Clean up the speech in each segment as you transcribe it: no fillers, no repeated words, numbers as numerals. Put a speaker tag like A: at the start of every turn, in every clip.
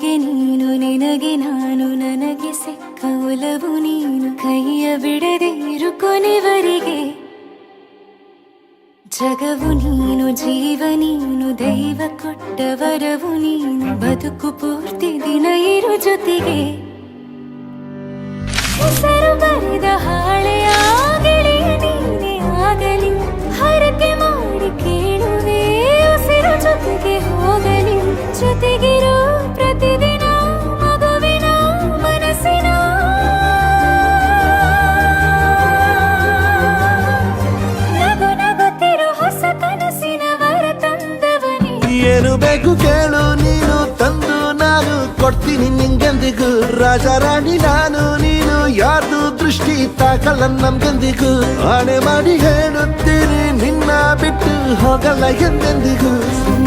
A: ನನಗೆ ನೀನು ನಿನಗೆ ನಾನು ನನಗೆ ಸಿಕ್ಕ ಒಲವು ನೀನು ಕೈಯ ಬಿಡದೆ ಇರು ಕೊನೆವರೆಗೆ ಜಗವು ನೀನು ಜೀವ ನೀನು ದೈವ ಕೊಟ್ಟ ವರವು ನೀನು ಬದುಕು ಪೂರ್ತಿ ದಿನ ಇರು ಜೊತೆಗೆ ಹೆಸರು ಬರೆದ ಹಾಳೆಯಾಗಲಿ ನೀನೇ ಆಗಲಿ ಹರಕೆ ಮಾಡಿ ಕೇಳುವೆ ಉಸಿರು ಜೊತೆಗೆ ಹೋಗಲಿ ಜೊತೆಗಿರೋ ಪ್ರತಿದಿನ ಮಗುವಿನ ಮನಸ್ಸಿನ ನಗು ನಗುತ್ತಿರೋ ಹೊಸ ಕನಸಿನ ವರ ತಂದವನೇ
B: ಏನು ಬೇಕು ಕೇಳು ನೀನು ತಂದು ನಾನು ಕೊಡ್ತೀನಿ ನಿಂಗೆಂದಿಗೂ ರಾಜ ರಾಣಿ ನಾನು ನೀನು ಯಾರ್ದು ದೃಷ್ಟಿ ತಾಕಲ್ಲ ನಮ್ಗೆಂದಿಗೂ ಆಣೆ ಮಾಡಿ ಹೇಳುತ್ತೀನಿ ನಿನ್ನ ಬಿಟ್ಟು ಹೋಗಲ್ಲ ಎಂದೆಂದಿಗೂ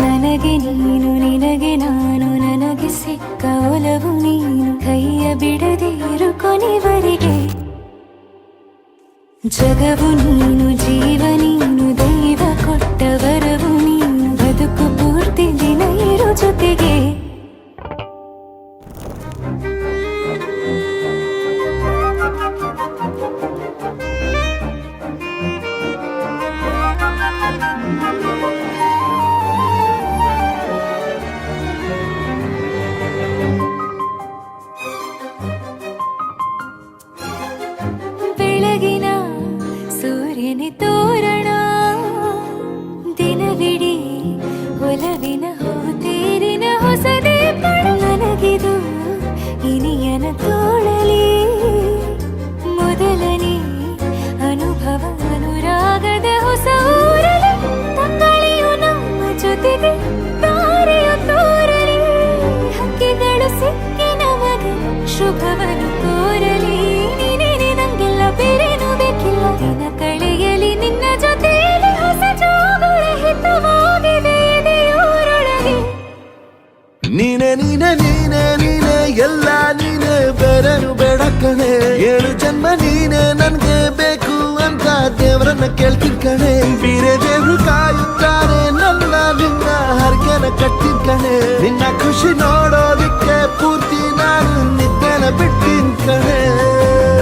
A: ನನಗೆ ನೀನು ನಿನಗೆ ನಾನು ನನಗೆ ಸಿಕ್ಕ ಒಲವು ನೀನು ಕೈಯ ಬಿಡದೆ ಇರು ಕೊನೆವರೆಗೆ ಜಗವು ನೀನು ಜೀವ ನೀನು ದೈವ ಕೊಟ್ಟ ವರವು ನೀನು ಬದುಕು ಪೂರ್ತಿ ದಿನ ಇರು ಜೊತೆಗೆ ಬೆಳಗಿನ ಸೂರ್ಯನ ತೋರಣ ದಿನವಿಡೀ ಒಲವಿನ ತೇರಿನ ಹೊಸದೇ ನನಗಿದು ಇನಿಯನ ತೋಳಲಿ ಮೊದಲನೇ ಅನುಭವ ಅನುರಾಗದ ಹೊಸ ಊರಲಿ ತಂಗಳಿಯು ನಮ್ಮ ಜೊತೆಗೆ ತಾರೆಯು ತೋರಲಿ ಹಕ್ಕಿಗಳು ಸಿಕ್ಕಿ ನಮಗೆ ಶುಭವನ್ನು ಕೋರಲಿ ನೀನೇನೆ ನಂಗೆಲ್ಲ ಬೇರೇನು ಬೇಕಿಲ್ಲ ದಿನ ಕಳೆಯಲಿ ನಿನ್ನ ಜೊತೆಯಲ್ಲಿ ಹೊಸ ಜೋಗುಳ ಹಿತವಾಗಿದೆ ಎದೆಯೂರೊಳಗೆ
B: ನೀನೆ ನೀನೆ ನೀನೆ ನೀನೆ ಎಲ್ಲ ನೀನೆ ಬೇರೆನು ಬೇಡ ಕಣೆ ಏಳು ಜನ್ಮ ನೀನೆ ನನ್ಗೆ ಬೇಕು ಅಂತ ದೇವರನ್ನ ಕೇಳ್ತೀನಿ ಕಣೆ ಬೇರೆ ದೇವ್ರು ಕಾಯುತ್ತಾರೆ ನನ್ನ ನಿನ್ನ ಹರ್ಗೆನ ಕಟ್ಟಿನ ಕಣೆ ನಿನ್ನ ಖುಷಿ ನೋಡೋದಿಕ್ಕೆ ಪೂರ್ತಿ ನಾನು ನಿದ್ದೆನ ಬಿಟ್ಟಿನ ಕಣೆ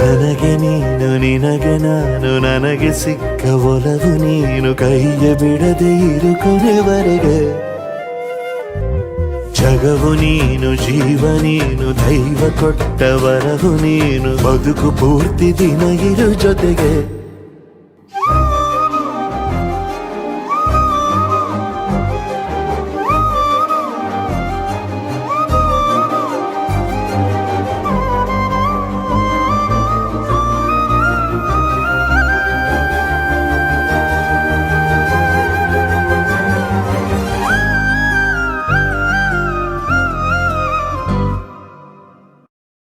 B: ನನಗೆ ನೀನು ನಿನಗೆ ನಾನು ನನಗೆ ಸಿಕ್ಕ ಒಲವು ನೀನು ಕೈಯ ಬಿಡದೆ ಇರು ಕೊನೆವರೆಗೆ ಜಗವು ನೀನು ಜೀವ ನೀನು ದೈವ ಕೊಟ್ಟ ವರವು ನೀನು ಬದುಕು ಪೂರ್ತಿ ದಿನ ಇರು ಜೊತೆಗೆ